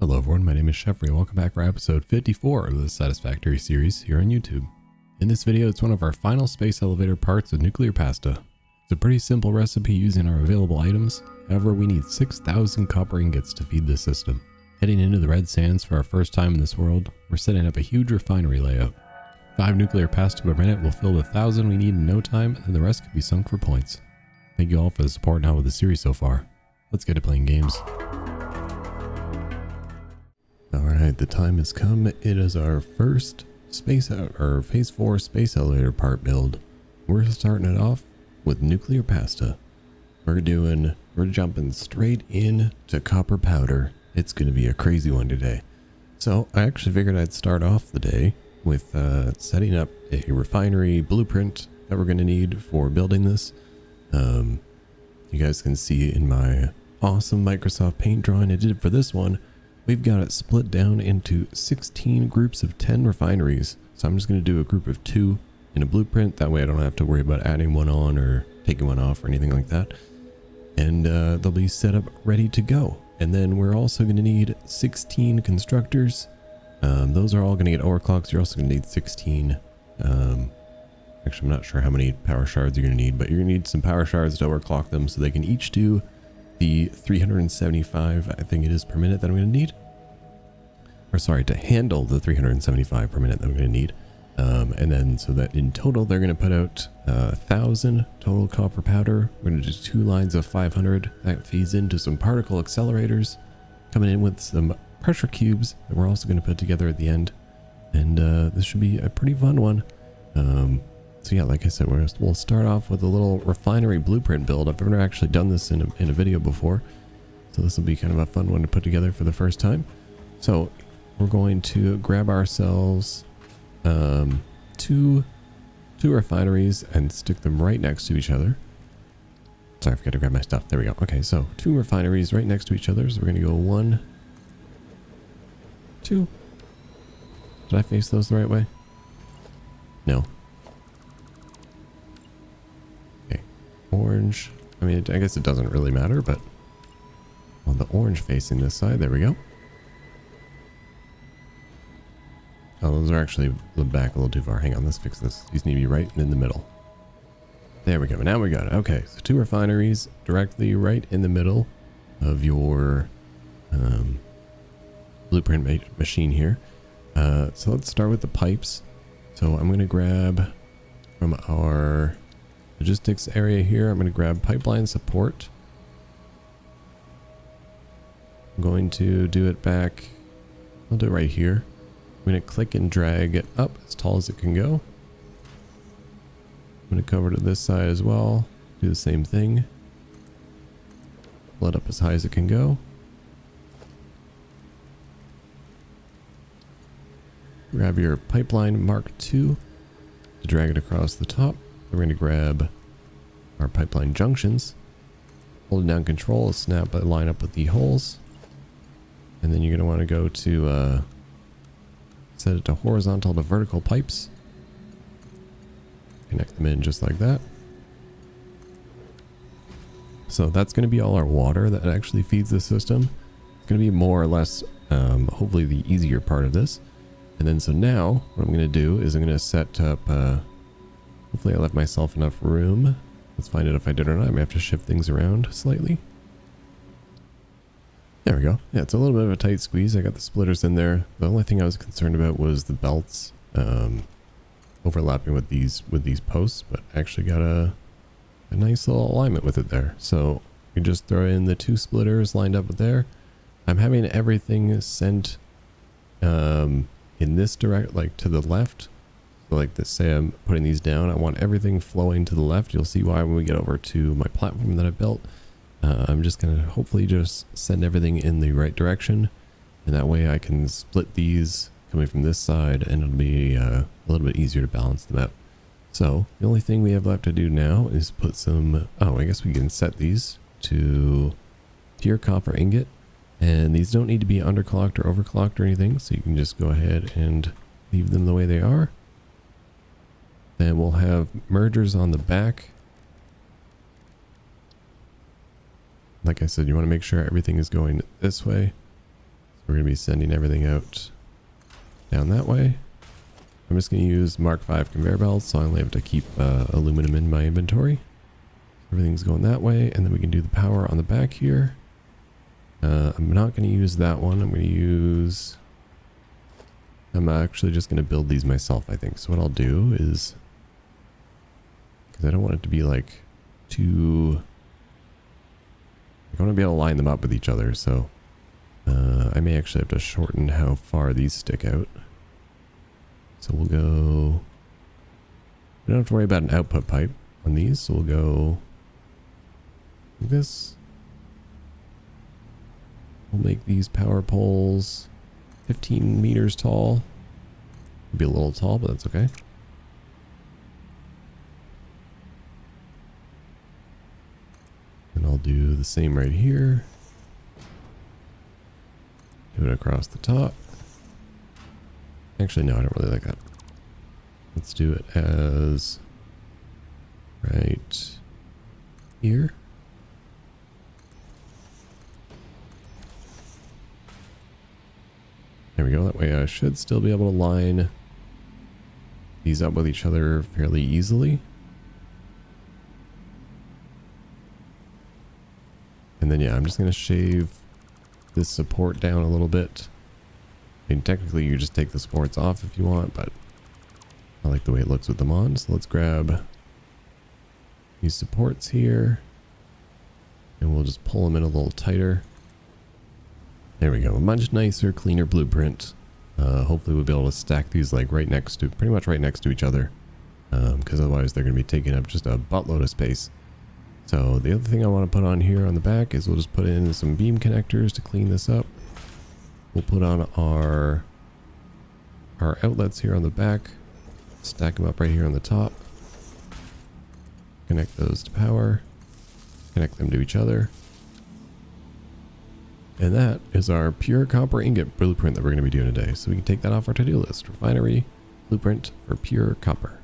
Hello everyone, my name is Jeffrey and welcome back for episode 54 of the Satisfactory series here on YouTube. In this video, it's one of our final space elevator parts of nuclear pasta. It's a pretty simple recipe using our available items, however we need 6,000 copper ingots to feed this system. Heading into the red sands for our first time in this world, we're setting up a huge refinery layout. 5 nuclear pasta per minute will fill the 1,000 we need in no time, and the rest can be sunk for points. Thank you all for the support now with the series so far. Let's get to playing games. Alright, the time has come. It is our first phase 4 space elevator part build. We're starting it off with nuclear pasta. We're jumping straight in to copper powder. It's going to be a crazy one today. So I actually figured I'd start off the day with setting up a refinery blueprint that we're going to need for building this. You guys can see in my awesome Microsoft Paint drawing I did for this one, we've got it split down into 16 groups of 10 refineries. So I'm just going to do a group of 2 in a blueprint. That way I don't have to worry about adding one on or taking one off or anything like that. And they'll be set up ready to go. And then we're also going to need 16 constructors. Those are all going to get overclocked. You're also going to need 16. Actually, I'm not sure how many power shards you're going to need, but you're going to need some power shards to overclock them so they can each do the 375, I think it is, per minute that I'm going to need. Or sorry, to handle the 375 per minute that I'm going to need. And then so that in total, they're going to put out 1,000 total copper powder. We're going to do 2 lines of 500. That feeds into some particle accelerators, coming in with some pressure cubes that we're also going to put together at the end. And this should be a pretty fun one. So yeah, like I said, we'll start off with a little refinery blueprint build. I've never actually done this in a video before, so this will be kind of a fun one to put together for the first time. So we're going to grab ourselves two refineries and stick them right next to each other. Sorry, I forgot to grab my stuff. There we go. Okay, so 2 refineries right next to each other. So we're going to go 1, 2. Did I face those the right way? No. Orange. I mean, I guess it doesn't really matter, but on the orange facing this side, there we go. Oh, those are actually back a little too far. Hang on, let's fix this. These need to be right in the middle. There we go. Now we got it. Okay, so 2 refineries directly right in the middle of your blueprint machine here. So let's start with the pipes. So I'm going to grab from our logistics area here, I'm going to grab pipeline support. I'm going to do it back. I'll do it right here. I'm going to click and drag it up as tall as it can go. I'm going to cover to this side as well. Do the same thing. Pull it up as high as it can go. Grab your pipeline Mark II to drag it across the top. We're going to grab our pipeline junctions, hold down control, snap a line up with the holes, and then you're going to want to go to set it to horizontal to vertical pipes. Connect them in just like that. So that's going to be all our water that actually feeds the system. It's going to be more or less, hopefully, the easier part of this. And then so now what I'm going to do is I'm going to set up hopefully I left myself enough room. Let's find out if I did or not. I may have to shift things around slightly. There we go. Yeah, it's a little bit of a tight squeeze. I got the splitters in there. The only thing I was concerned about was the belts overlapping with these posts, but actually got a nice little alignment with it there. So you just throw in the 2 splitters lined up with there. I'm having everything sent in this direct, like to the left. Like this, say I'm putting these down, I want everything flowing to the left. You'll see why when we get over to my platform that I built. I'm just going to hopefully just send everything in the right direction, and that way I can split these coming from this side and it'll be a little bit easier to balance them out. So the only thing we have left to do now is put some, I guess we can set these to pure copper ingot, and these don't need to be underclocked or overclocked or anything, so you can just go ahead and leave them the way they are. Then we'll have mergers on the back. Like I said, you want to make sure everything is going this way. We're going to be sending everything out down that way. I'm just going to use Mark V conveyor belts, so I only have to keep aluminum in my inventory. Everything's going that way, and then we can do the power on the back here. I'm not going to use that one. I'm actually just going to build these myself, I think. So what I'll do is, because I don't want it to be like too, I want to be able to line them up with each other, so I may actually have to shorten how far these stick out. So we'll go, we don't have to worry about an output pipe on these, so we'll go like this. We'll make these power poles 15 meters tall. It'll be a little tall, but that's okay. And I'll do the same right here. Do it across the top. Actually, no, I don't really like that. Let's do it as right here. There we go. That way I should still be able to line these up with each other fairly easily. And then, yeah, I'm just going to shave this support down a little bit. I mean, technically you just take the supports off if you want, but I like the way it looks with them on. So let's grab these supports here and we'll just pull them in a little tighter. There we go. A much nicer, cleaner blueprint. Hopefully we'll be able to stack these like right next to, pretty much right next to each other. Because otherwise they're going to be taking up just a buttload of space. So the other thing I want to put on here on the back is we'll just put in some beam connectors to clean this up. We'll put on our outlets here on the back. Stack them up right here on the top. Connect those to power. Connect them to each other. And that is our pure copper ingot blueprint that we're going to be doing today. So we can take that off our to-do list. Refinery blueprint for pure copper.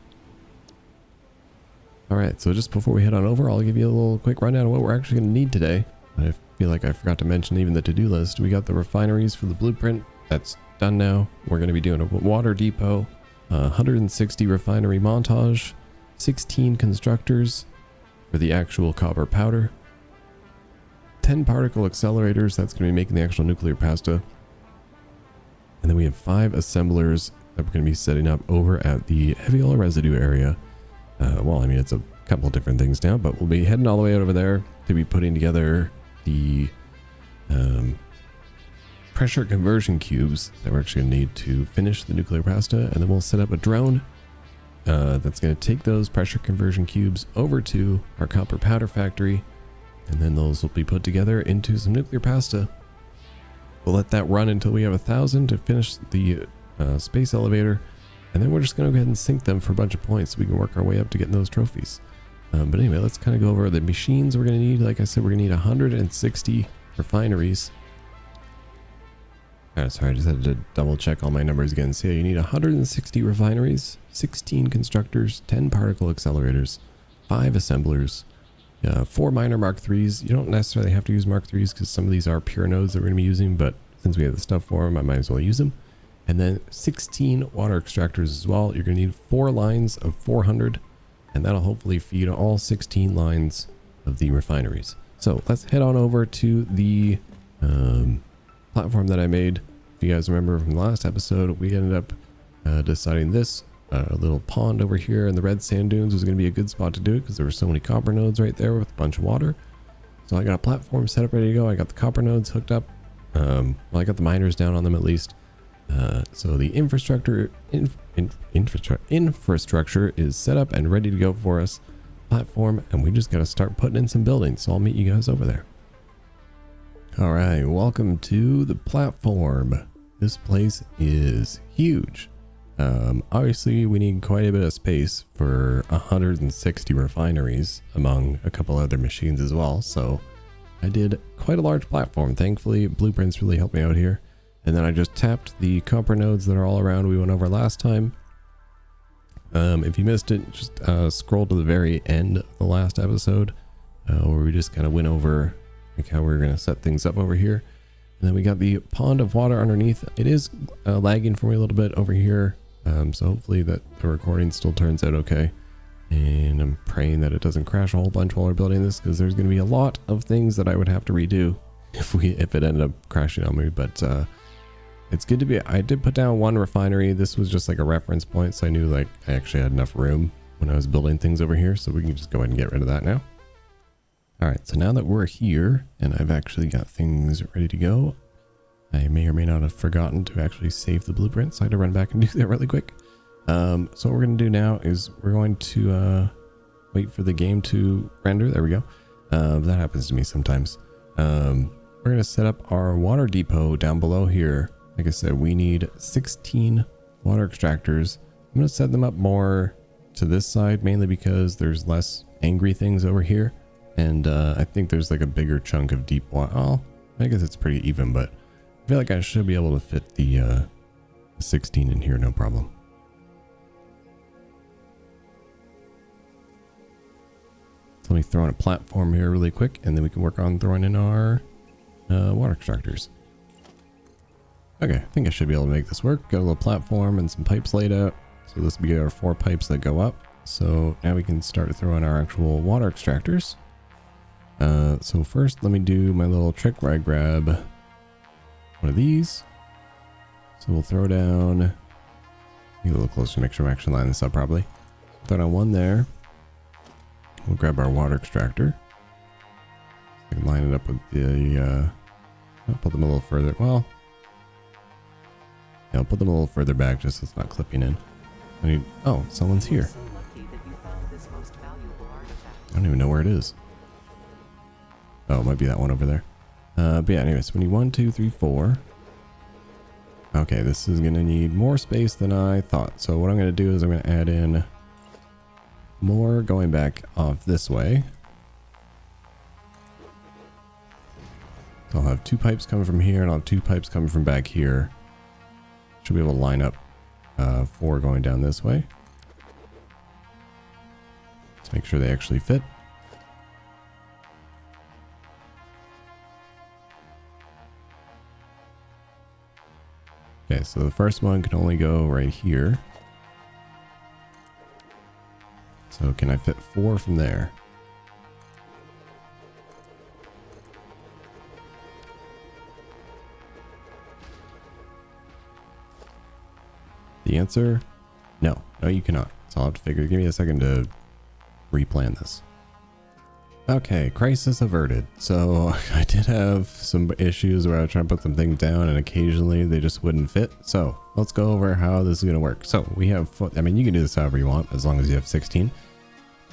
Alright, so just before we head on over, I'll give you a little quick rundown of what we're actually going to need today. I feel like I forgot to mention even the to-do list. We got the refineries for the blueprint. That's done now. We're going to be doing a water depot, 160 refinery montage, 16 constructors for the actual copper powder, 10 particle accelerators, that's going to be making the actual nuclear pasta. And then we have 5 assemblers that we're going to be setting up over at the heavy oil residue area. Well, I mean, it's a couple of different things now, but we'll be heading all the way over there to be putting together the pressure conversion cubes that we're actually going to need to finish the nuclear pasta. And then we'll set up a drone that's going to take those pressure conversion cubes over to our copper powder factory. And then those will be put together into some nuclear pasta. We'll let that run until we have 1,000 to finish the space elevator. And then we're just going to go ahead and sync them for a bunch of points so we can work our way up to getting those trophies. But anyway, let's kind of go over the machines we're going to need. Like I said, we're going to need 160 refineries. Sorry, I just had to double check all my numbers again. So yeah, you need 160 refineries, 16 constructors, 10 particle accelerators, 5 assemblers, 4 minor Mark IIIs. You don't necessarily have to use Mark IIIs because some of these are pure nodes that we're going to be using, but since we have the stuff for them, I might as well use them. And then 16 water extractors as well. You're going to need 4 lines of 400, and that'll hopefully feed all 16 lines of the refineries. So let's head on over to the platform that I made. If you guys remember from the last episode, we ended up deciding this little pond over here in the red sand dunes was going to be a good spot to do it because there were so many copper nodes right there with a bunch of water. So I got a platform set up ready to go. I got the copper nodes hooked up. Well, I got the miners down on them at least. So the infrastructure is set up and ready to go for us. Platform, and we just got to start putting in some buildings. So I'll meet you guys over there. All right, welcome to the platform. This place is huge. Obviously we need quite a bit of space for 160 refineries among a couple other machines as well. So I did quite a large platform. Thankfully, Blueprints really helped me out here. And then I just tapped the copper nodes that are all around we went over last time. If you missed it, just scroll to the very end of the last episode where we just kind of went over like how we're going to set things up over here. And then we got the pond of water underneath. It is lagging for me a little bit over here. So hopefully that the recording still turns out okay. And I'm praying that it doesn't crash a whole bunch while we're building this, because there's going to be a lot of things that I would have to redo if it ended up crashing on me. But it's good to be. I did put down one refinery. This was just like a reference point, so I knew like I actually had enough room when I was building things over here, so we can just go ahead and get rid of that now. All right, so now that we're here and I've actually got things ready to go, I may or may not have forgotten to actually save the blueprint, so I had to run back and do that really quick. So what we're going to do now is we're going to wait for the game to render. There we go. That happens to me sometimes. We're going to set up our water depot down below here. Like I said, we need 16 water extractors. I'm going to set them up more to this side, mainly because there's less angry things over here. And I think there's like a bigger chunk of deep water. Oh, I guess it's pretty even, but I feel like I should be able to fit the 16 in here, no problem. So let me throw in a platform here really quick, and then we can work on throwing in our water extractors. Okay, I think I should be able to make this work. Got a little platform and some pipes laid out. So this will be our 4 pipes that go up. So now we can start throwing our actual water extractors. So first, let me do my little trick where I grab one of these. So we'll throw down, get a little closer to make sure I'm actually lining this up properly. Throw down one there. We'll grab our water extractor. I can line it up with the, I'll put them a little further. Well, yeah, I'll put them a little further back just so it's not clipping in. I need, oh, someone's here. I don't even know where it is. Oh, it might be that one over there. But yeah, anyways, we need 1, 2, 3, 4. Okay, this is gonna need more space than I thought. So what I'm gonna do is I'm gonna add in more going back off this way. So I'll have 2 pipes coming from here, and I'll have 2 pipes coming from back here. Should be able to line up 4 going down this way. Let's make sure they actually fit. Okay, so the first one can only go right here. So can I fit 4 from there? The answer, no. No, you cannot. So I'll have to figure, give me a second to replan this. Okay, crisis averted. So I did have some issues where I was trying to put some things down and occasionally they just wouldn't fit. So let's go over how this is going to work. So we have, I mean, you can do this however you want as long as you have 16.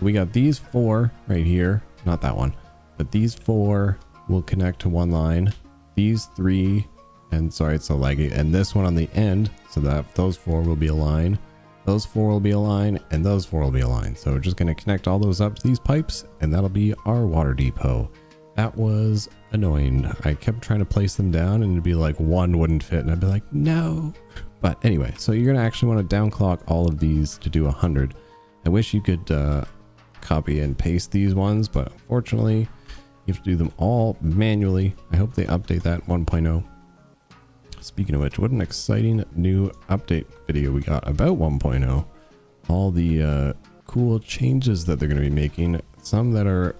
We got these 4 right here, not that one, but these 4 will connect to one line. These 3, and sorry, it's so laggy, and this one on the end, so that those 4 will be a line. Those 4 will be a line, and those 4 will be a line. So we're just going to connect all those up to these pipes, and that'll be our water depot. That was annoying. I kept trying to place them down, and it'd be like one wouldn't fit, and I'd be like, no. But anyway, so you're going to actually want to downclock all of these to do 100. I wish you could copy and paste these ones, but unfortunately, you have to do them all manually. I hope they update that 1.0. Speaking of which, what an exciting new update video we got about 1.0. All the cool changes that they're going to be making. Some that are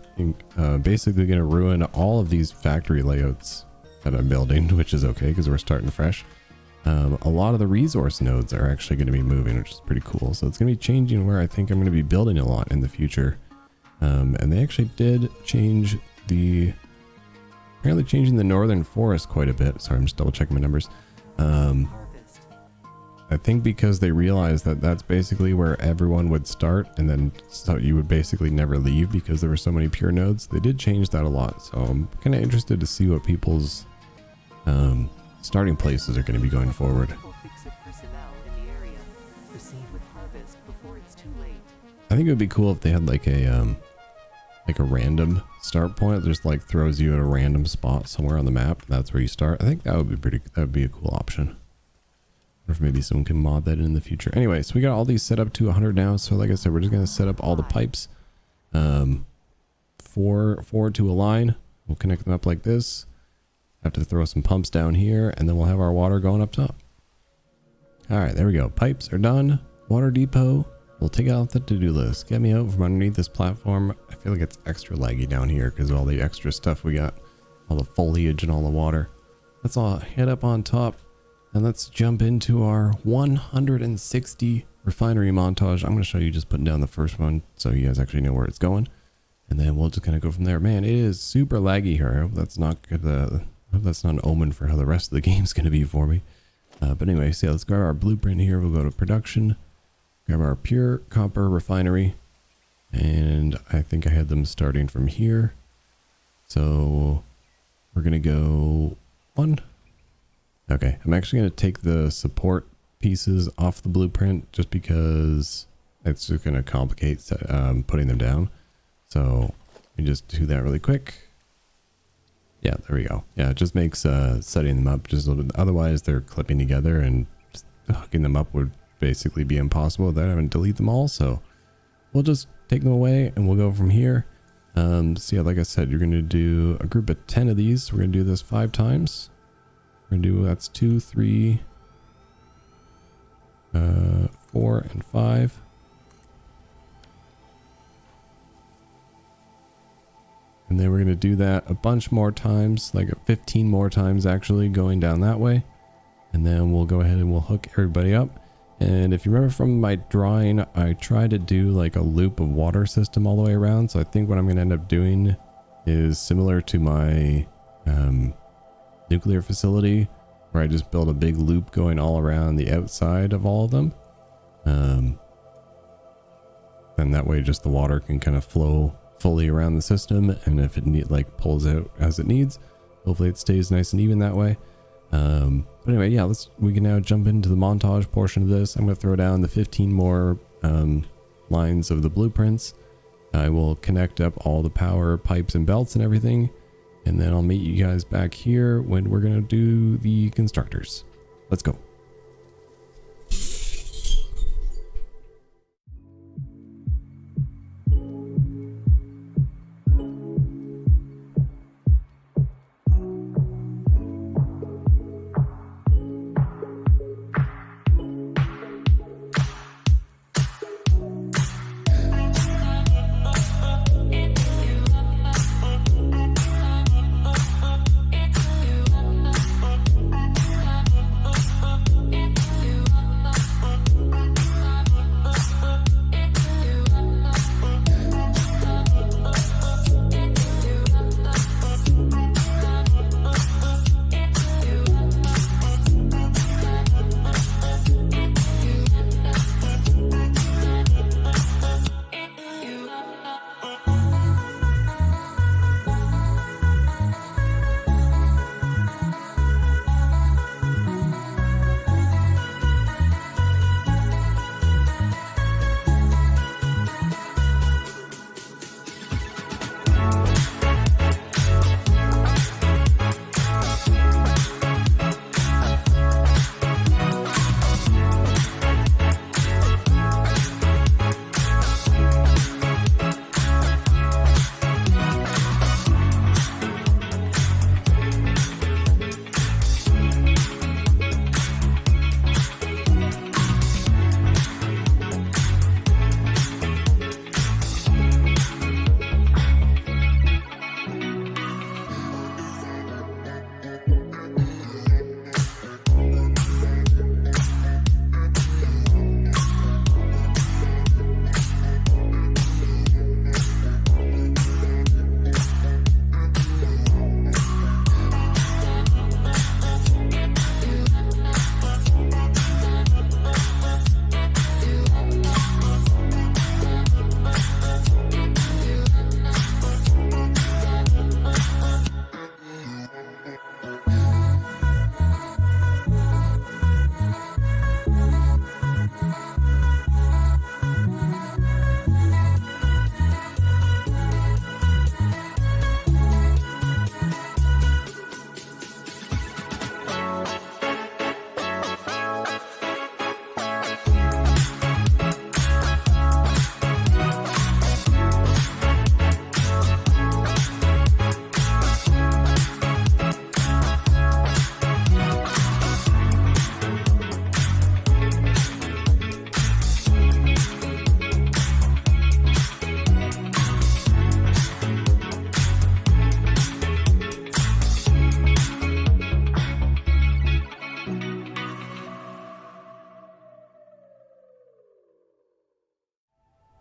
basically going to ruin all of these factory layouts that I'm building, which is okay because we're starting fresh. A lot of the resource nodes are actually going to be moving, which is pretty cool. So it's going to be changing where I think I'm going to be building a lot in the future. And they actually did change apparently changing the northern forest quite a bit. Sorry, I'm just double checking my numbers. I think because they realized that that's basically where everyone would start, and then so you would basically never leave because there were so many pure nodes. They did change that a lot. So I'm kind of interested to see what people's starting places are going to be going forward. I think it would be cool if they had like a random start point. It just like throws you at a random spot somewhere on the map. That's where you start. I think that would be that would be a cool option. Or if maybe someone can mod that in the future. Anyway, so we got all these set up to 100 now. So like I said, we're just going to set up all the pipes. 4 to a line. We'll connect them up like this. Have to throw some pumps down here, and then we'll have our water going up top. All right, there we go. Pipes are done. Water depot. We'll take out the to-do list. Get me out from underneath this platform. I feel like it's extra laggy down here because of all the extra stuff we got. All the foliage and all the water. Let's all head up on top and let's jump into our 160 refinery montage. I'm going to show you just putting down the first one so you guys actually know where it's going. And then we'll just kind of go from there. Man, it is super laggy here. I hope that's not good. I hope that's not an omen for how the rest of the game's going to be for me. But anyway, so let's grab our blueprint here. We'll go to production. Grab our pure copper refinery. And I think I had them starting from here. So we're going to go one. Okay, I'm actually going to take the support pieces off the blueprint just because it's just going to complicate putting them down. So let me just do that really quick. Yeah, there we go. Yeah, it just makes setting them up just a little bit. Otherwise, they're clipping together and just hooking them up would basically be impossible without having to delete them all. So we'll just take them away and we'll go from here. So yeah, like I said, you're going to do a group of 10 of these. We're going to do this 5 times. We're going to do, that's 2, 3, 4, and 5. And then we're going to do that a bunch more times, like 15 more times actually, going down that way. And then we'll go ahead and we'll hook everybody up. And if you remember from my drawing, I tried to do like a loop of water system all the way around. So I think what I'm going to end up doing is similar to my nuclear facility, where I just build a big loop going all around the outside of all of them. And that way just the water can kind of flow fully around the system, and if it pulls out as it needs, hopefully it stays nice and even that way. But anyway, yeah, we can now jump into the montage portion of this. I'm going to throw down the 15 more lines of the blueprints. I will connect up all the power pipes and belts and everything, and then I'll meet you guys back here when we're going to do the constructors. Let's go.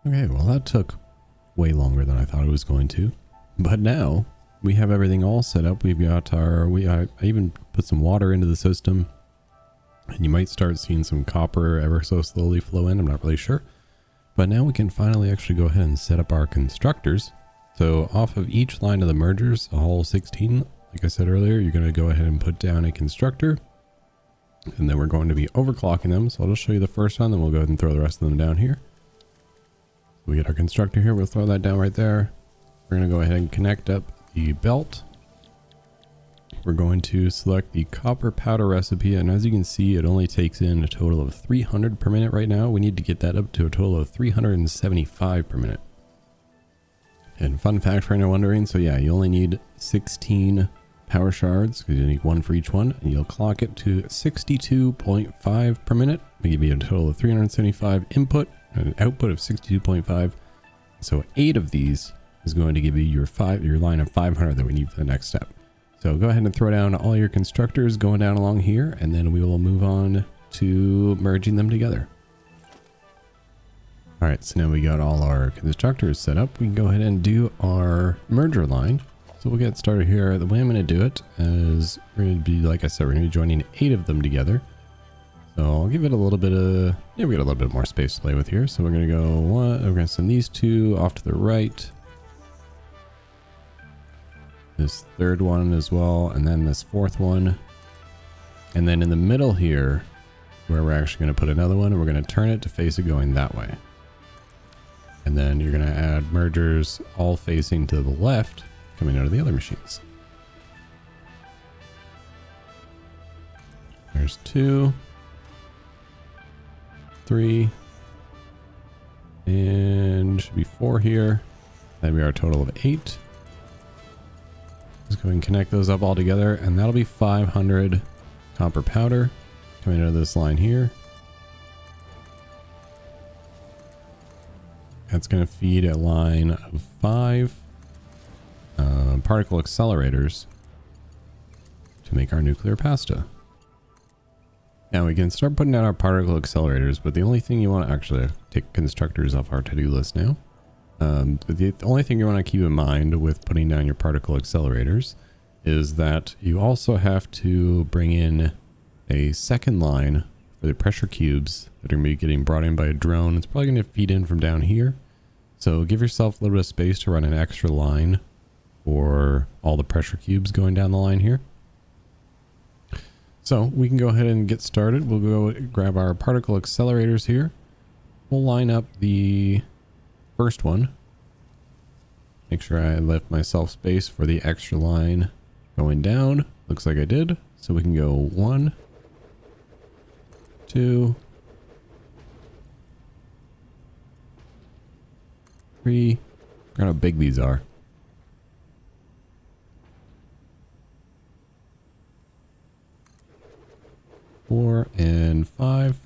Okay, well that took way longer than I thought it was going to. But now we have everything all set up. We've got our, I even put some water into the system. And you might start seeing some copper ever so slowly flow in. I'm not really sure. But now we can finally actually go ahead and set up our constructors. So off of each line of the mergers, all 16, like I said earlier, you're going to go ahead and put down a constructor. And then we're going to be overclocking them. So I'll just show you the first one, then we'll go ahead and throw the rest of them down here. We get our constructor here. We'll throw that down right there. We're going to go ahead and connect up the belt. We're going to select the copper powder recipe, and as you can see, it only takes in a total of 300 per minute right now. We need to get that up to a total of 375 per minute. And fun fact for anyone wondering, so yeah, you only need 16 power shards, because you need one for each one, and you'll clock it to 62.5 per minute. We give you a total of 375 input, and an output of 62.5. So 8 of these is going to give you your line of 500 that we need for the next step. So go ahead and throw down all your constructors going down along here, and then we will move on to merging them together. All right, so now we got all our constructors set up. We can go ahead and do our merger line. So we'll get started here. The way I'm going to do it is we're going to be, like I said, we're going to be joining 8 of them together. So I'll give it a little bit of, yeah, we got a little bit more space to play with here. So we're going to go we're going to send these 2 off to the right. This third one as well, and then this fourth one. And then in the middle here, where we're actually going to put another one, and we're going to turn it to face it going that way. And then you're going to add mergers all facing to the left, coming out of the other machines. There's 2, 3, and should be 4 here. That'd be our total of 8. Let's go ahead and connect those up all together, and that'll be 500 copper powder coming out of this line here. That's going to feed a line of 5 particle accelerators to make our nuclear pasta. Now we can start putting out our particle accelerators, but the only thing you want to actually take constructors off our to-do list now. The only thing you want to keep in mind with putting down your particle accelerators is that you also have to bring in a second line for the pressure cubes that are going to be getting brought in by a drone. It's probably going to feed in from down here. So give yourself a little bit of space to run an extra line for all the pressure cubes going down the line here. So we can go ahead and get started. We'll go grab our particle accelerators here. We'll line up the first one. Make sure I left myself space for the extra line going down. Looks like I did. So we can go 1, 2, 3. I forgot how big these are. 4 and 5.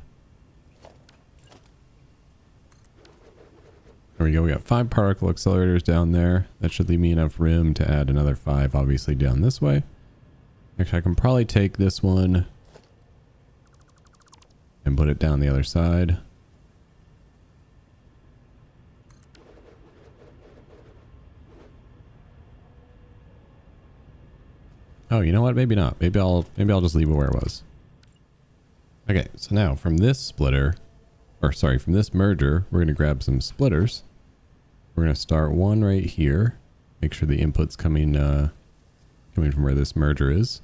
There we go. We got 5 particle accelerators down there. That should leave me enough room to add another 5, obviously, down this way. Actually, I can probably take this one and put it down the other side. Oh, you know what? Maybe not. Maybe I'll just leave it where it was. Okay, so now from this splitter, or sorry, from this merger, we're going to grab some splitters. We're going to start one right here. Make sure the input's coming from where this merger is.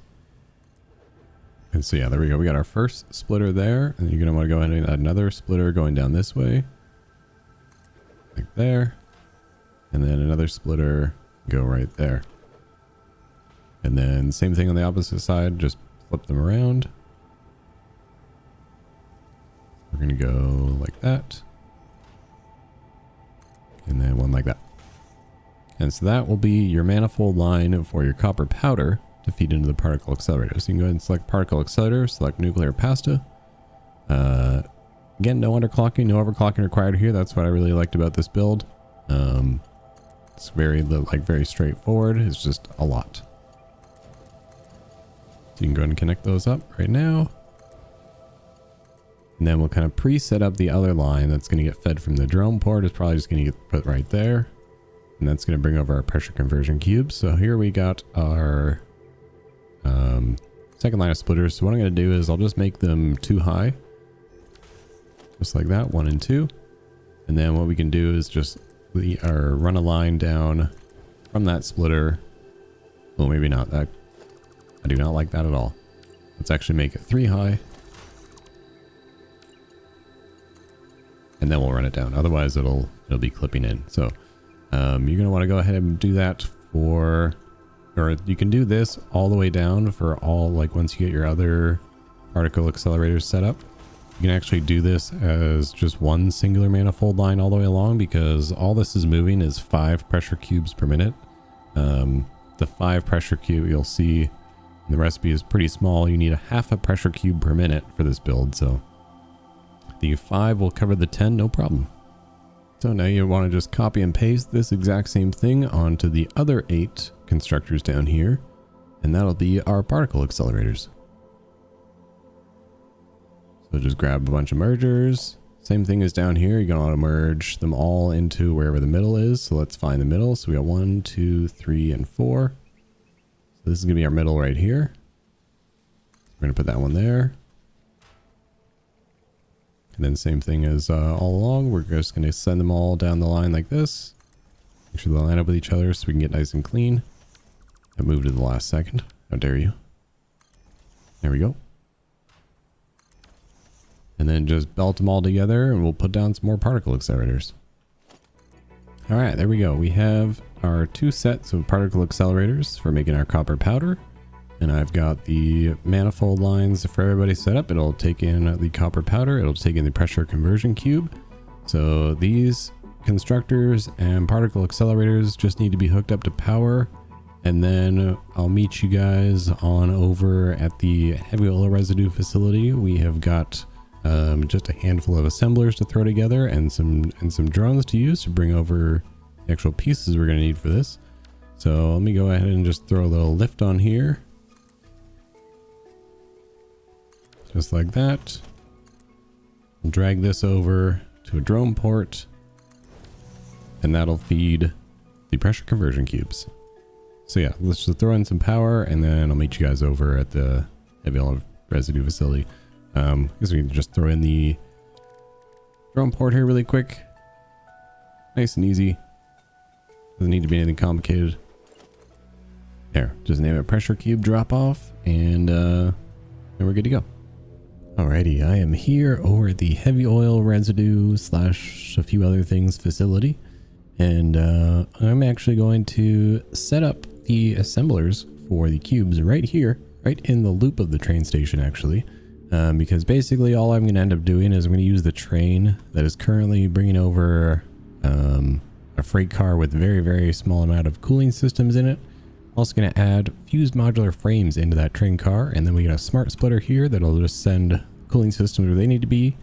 And so yeah, there we go. We got our first splitter there, and you're going to want to go ahead and add another splitter going down this way, like there, and then another splitter go right there. And then same thing on the opposite side, just flip them around. We're going to go like that. And then one like that. And so that will be your manifold line for your copper powder to feed into the particle accelerator. So you can go ahead and select particle accelerator, select nuclear pasta. Again, no underclocking, no overclocking required here. That's what I really liked about this build. It's very straightforward. It's just a lot. So you can go ahead and connect those up right now. And then we'll kind of pre-set up the other line that's going to get fed from the drone port. It's probably just going to get put right there. And that's going to bring over our pressure conversion cubes. So here we got our second line of splitters. So what I'm going to do is I'll just make them 2 high. Just like that, 1 and 2. And then what we can do is just run a line down from that splitter. Well, maybe not. That I do not like that at all. Let's actually make it 3 high. And then we'll run it down. Otherwise it'll be clipping in. So you're going to want to go ahead and do that or you can do this all the way down for all, like once you get your other particle accelerators set up. You can actually do this as just one singular manifold line all the way along, because all this is moving is 5 pressure cubes per minute. The 5 pressure cube, you'll see the recipe is pretty small. You need a half a pressure cube per minute for this build. So the 5 will cover the 10, no problem. So now you want to just copy and paste this exact same thing onto the other 8 constructors down here. And that'll be our particle accelerators. So just grab a bunch of mergers. Same thing as down here. You're going to want to merge them all into wherever the middle is. So let's find the middle. So we got 1, 2, 3, and 4. So this is going to be our middle right here. We're going to put that one there. And then same thing as all along. We're just going to send them all down the line like this. Make sure they line up with each other so we can get nice and clean. I moved to the last second. How dare you? There we go. And then just belt them all together and we'll put down some more particle accelerators. All right, there we go. We have our 2 sets of particle accelerators for making our copper powder. And I've got the manifold lines for everybody set up. It'll take in the copper powder. It'll take in the pressure conversion cube. So these constructors and particle accelerators just need to be hooked up to power. And then I'll meet you guys on over at the heavy oil residue facility. We have got just a handful of assemblers to throw together and some drones to use to bring over the actual pieces we're going to need for this. So let me go ahead and just throw a little lift on here. Just like that. We'll drag this over to a drone port. And that'll feed the pressure conversion cubes. So yeah, let's just throw in some power and then I'll meet you guys over at the heavy oil residue facility. I guess we can just throw in the drone port here really quick. Nice and easy. Doesn't need to be anything complicated. There, just name it pressure cube drop off and then we're good to go. Alrighty, I am here over at the heavy oil residue / a few other things facility. And I'm actually going to set up the assemblers for the cubes right here, right in the loop of the train station actually. Because basically all I'm going to end up doing is I'm going to use the train that is currently bringing over a freight car with very, very small amount of cooling systems in it. Also going to add fused modular frames into that train car. And then we got a smart splitter here that'll just send cooling systems where they need to be.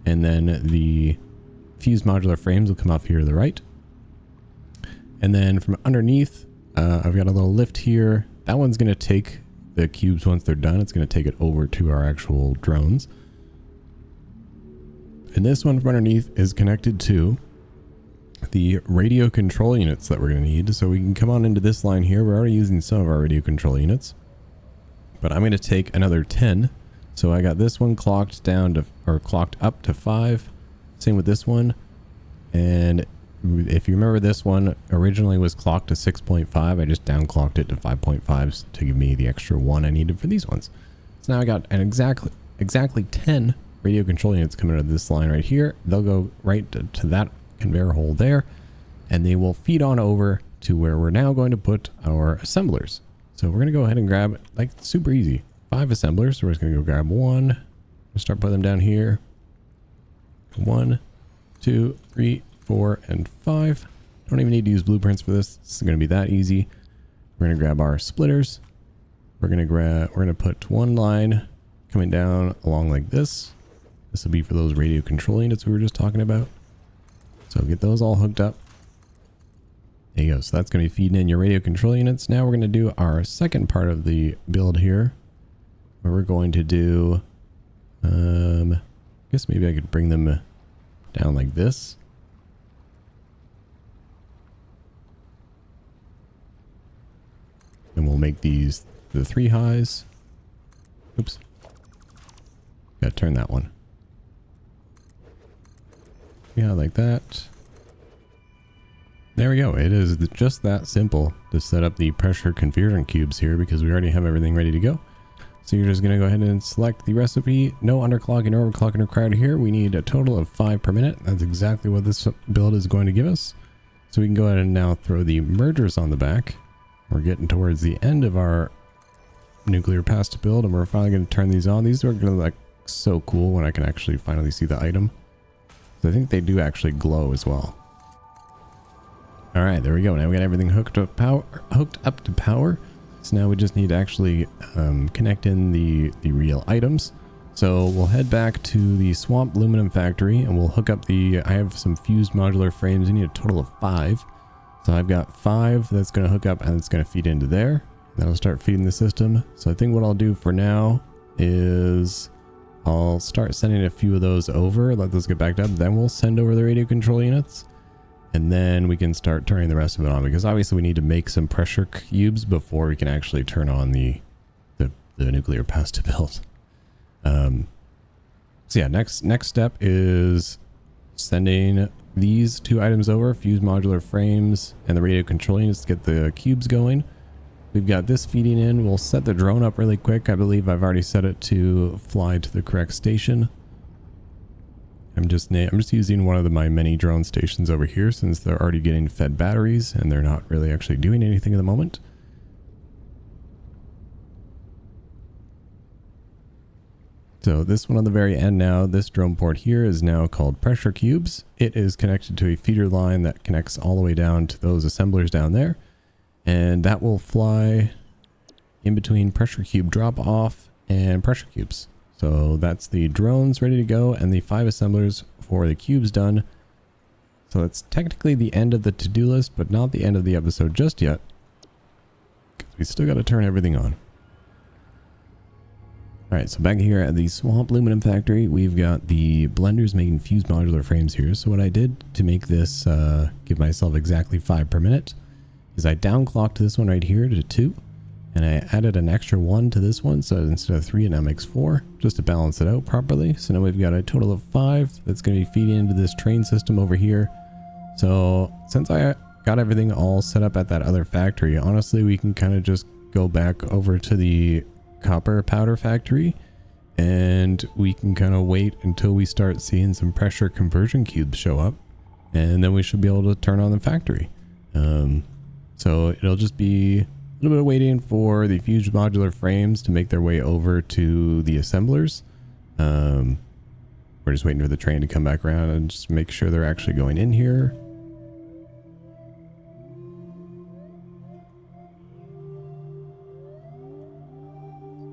And then the fused modular frames will come off here to the right. And then from underneath, I've got a little lift here. That one's going to take the cubes once they're done. It's going to take it over to our actual drones. And this one from underneath is connected to the radio control units that we're going to need. So we can come on into this line here. We're already using some of our radio control units, but I'm going to take another 10. So I got this one clocked down to, or clocked up to 5. Same with this one. And if you remember, this one originally was clocked to 6.5. I just downclocked it to 5.5s to give me the extra 1 I needed for these ones. So now I got an exactly 10 radio control units coming out of this line right here. They'll go right to that conveyor hole there, and they will feed on over to where we're now going to put our assemblers. So we're going to go ahead and grab, like, super easy, 5 assemblers. So we're just going to go grab 1. We'll start putting them down here. 1, 2, 3, 4, and 5. Don't even need to use blueprints for this. This is going to be that easy. We're going to grab our splitters. We're going to put 1 line coming down along like this. This will be for those radio control units we were just talking about. So get those all hooked up. There you go. So that's going to be feeding in your radio control units. Now we're going to do our second part of the build here, where we're going to do Guess maybe I could bring them down like this. And we'll make these the 3 highs. Oops. Gotta turn that one. Yeah, like that. There we go. It is just that simple to set up the pressure conversion cubes here because we already have everything ready to go. So you're just going to go ahead and select the recipe. No underclocking or overclocking required here. We need a total of 5 per minute. That's exactly what this build is going to give us. So we can go ahead and now throw the mergers on the back. We're getting towards the end of our nuclear pasta build, and we're finally going to turn these on. These are going to look so cool when I can actually finally see the item. So I think they do actually glow as well. All right, there we go. Now we got everything hooked up to power. So now we just need to actually connect in the real items. So we'll head back to the swamp aluminum factory and we'll hook up I have some fused modular frames. I need a total of 5. So I've got 5 that's going to hook up and it's going to feed into there. That'll start feeding the system. So I think what I'll do for now is I'll start sending a few of those over, let those get backed up. Then we'll send over the radio control units. And then we can start turning the rest of it on because obviously we need to make some pressure cubes before we can actually turn on the nuclear pasta build. So yeah, next step is sending these 2 items over, fused modular frames and the radio control units to get the cubes going. We've got this feeding in. We'll set the drone up really quick. I believe I've already set it to fly to the correct station. I'm just using one of my many drone stations over here since they're already getting fed batteries and they're not really actually doing anything at the moment. So this one on the very end now, this drone port here is now called pressure cubes. It is connected to a feeder line that connects all the way down to those assemblers down there. And that will fly in between pressure cube drop off and pressure cubes. So that's the drones ready to go and the 5 assemblers for the cubes done. So it's technically the end of the to-do list, but not the end of the episode just yet. We still got to turn everything on. Alright, so back here at the Swamp Aluminum Factory, we've got the blenders making fused modular frames here. So what I did to make this give myself exactly 5 per minute is I downclocked this one right here to 2. And I added an extra 1 to this one, so instead of 3 it now makes 4, just to balance it out properly. So now we've got a total of 5 that's going to be feeding into this train system over here. So since I got everything all set up at that other factory, honestly we can kind of just go back over to the copper powder factory and we can kind of wait until we start seeing some pressure conversion cubes show up, and then we should be able to turn on the factory. So it'll just be a little bit of waiting for the fused modular frames to make their way over to the assemblers. We're just waiting for the train to come back around and just make sure they're actually going in here.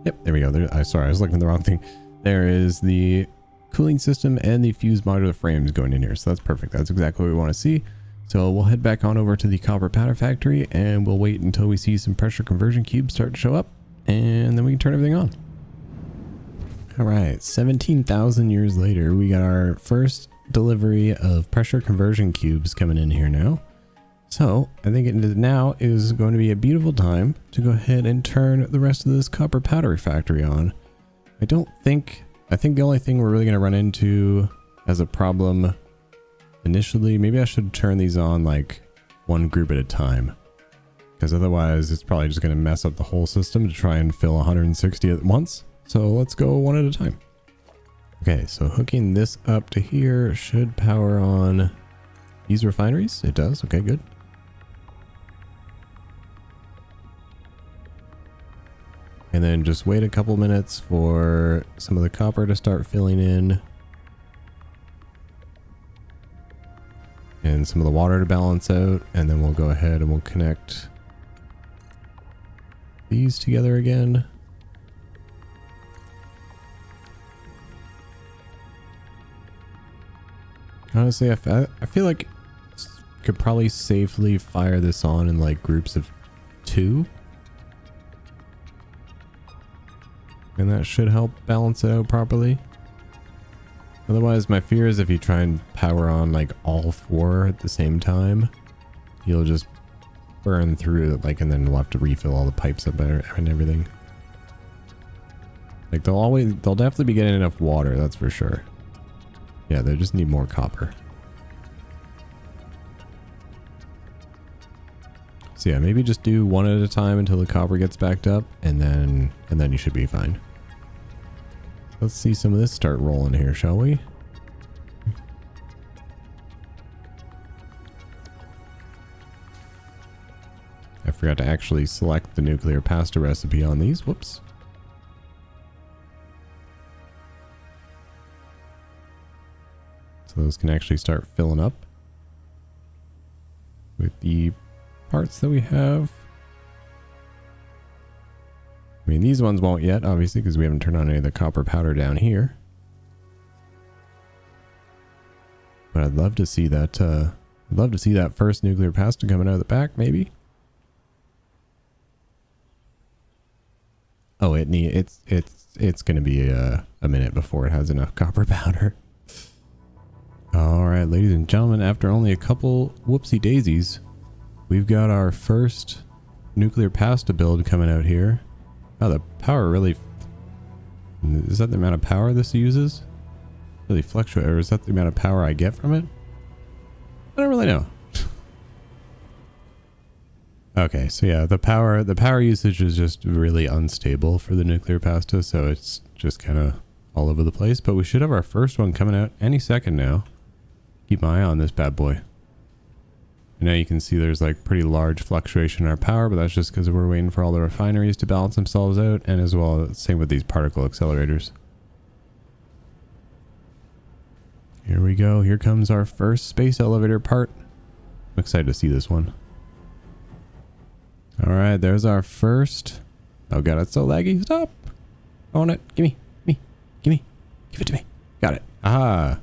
Yep, there we go. Sorry, I was looking at the wrong thing. There is the cooling system and the fused modular frames going in here. So that's perfect. That's exactly what we want to see. So we'll head back on over to the copper powder factory and we'll wait until we see some pressure conversion cubes start to show up, and then we can turn everything on. All right, 17,000 years later, we got our first delivery of pressure conversion cubes coming in here now. So I think now is going to be a beautiful time to go ahead and turn the rest of this copper powder factory on. I think the only thing we're really going to run into as a problem initially, maybe I should turn these on like one group at a time, because otherwise it's probably just going to mess up the whole system to try and fill 160 at once. So let's go one at a time. Okay, so hooking this up to here should power on these refineries. It does. Okay, good. And then just wait a couple minutes for some of the copper to start filling in and some of the water to balance out, and then we'll go ahead and we'll connect these together again. Honestly, I feel like I could probably safely fire this on in like groups of 2. And that should help balance it out properly. Otherwise, my fear is if you try and power on like all 4 at the same time, you'll just burn through like, and then you'll have to refill all the pipes up there and everything. Like they'll definitely be getting enough water, that's for sure. Yeah, they just need more copper. So yeah, maybe just do 1 at a time until the copper gets backed up, and then you should be fine. Let's see some of this start rolling here, shall we? I forgot to actually select the nuclear pasta recipe on these. Whoops. So those can actually start filling up with the parts that we have. I mean, these ones won't yet, obviously, because we haven't turned on any of the copper powder down here. But I'd love to see that. I'd love to see that first nuclear pasta coming out of the back, maybe. Oh, it's going to be a minute before it has enough copper powder. All right, ladies and gentlemen, after only a couple whoopsie daisies, we've got our first nuclear pasta build coming out here. Oh, the power really... Is that the amount of power this uses? Really fluctuate, or is that the amount of power I get from it? I don't really know. Okay, so yeah, the power usage is just really unstable for the nuclear pasta, so it's just kind of all over the place. But we should have our first one coming out any second now. Keep my eye on this bad boy. And now you can see there's like pretty large fluctuation in our power, but that's just because we're waiting for all the refineries to balance themselves out, and as well, same with these particle accelerators. Here we go. Here comes our first space elevator part. I'm excited to see this one. All right, there's our first. Oh god, it's so laggy. Stop. I want it. Give me. Give it to me. Got it. Aha.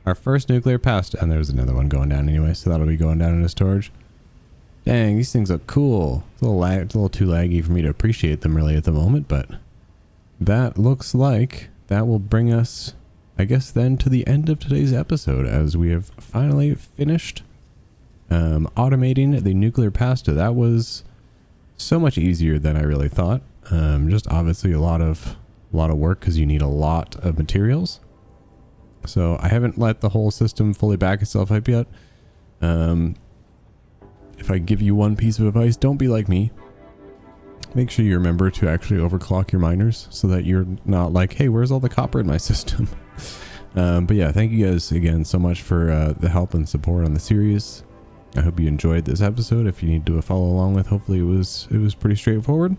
Our first nuclear pasta. And there's another one going down anyway, so that'll be going down into storage. Dang, these things look cool. It's a little too laggy for me to appreciate them really at the moment, but that looks like that will bring us, I guess, then to the end of today's episode, as we have finally finished automating the nuclear pasta. That was so much easier than I really thought. Just obviously a lot of work because you need a lot of materials. So I haven't let the whole system fully back itself up yet. If I give you one piece of advice, don't be like me. Make sure you remember to actually overclock your miners so that you're not like, hey, where's all the copper in my system? But yeah, thank you guys again so much for the help and support on the series. I hope you enjoyed this episode. If you need to follow along with, hopefully it was pretty straightforward.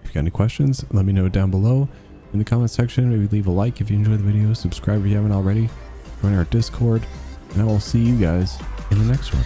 If you got any questions, let me know down below in the comment section. Maybe leave a like if you enjoyed the video, subscribe if you haven't already, join our Discord, and I will see you guys in the next one.